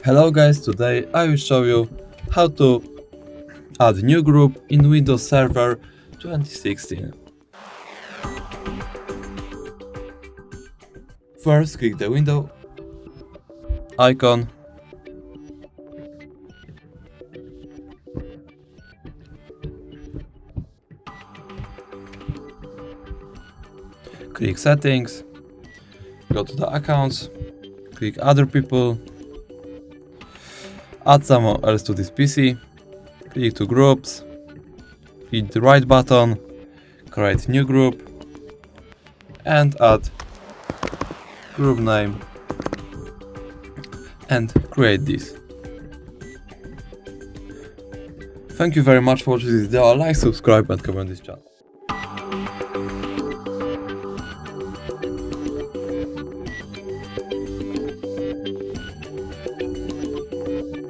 Hello guys, today I will show you how to add new group in Windows Server 2016. First, click the window icon, click settings, go to the accounts, click other people, add someone else to this PC, click to groups, hit the right button, create new group, and add group name and create this. Thank you very much for watching this video. Like, subscribe and comment this channel.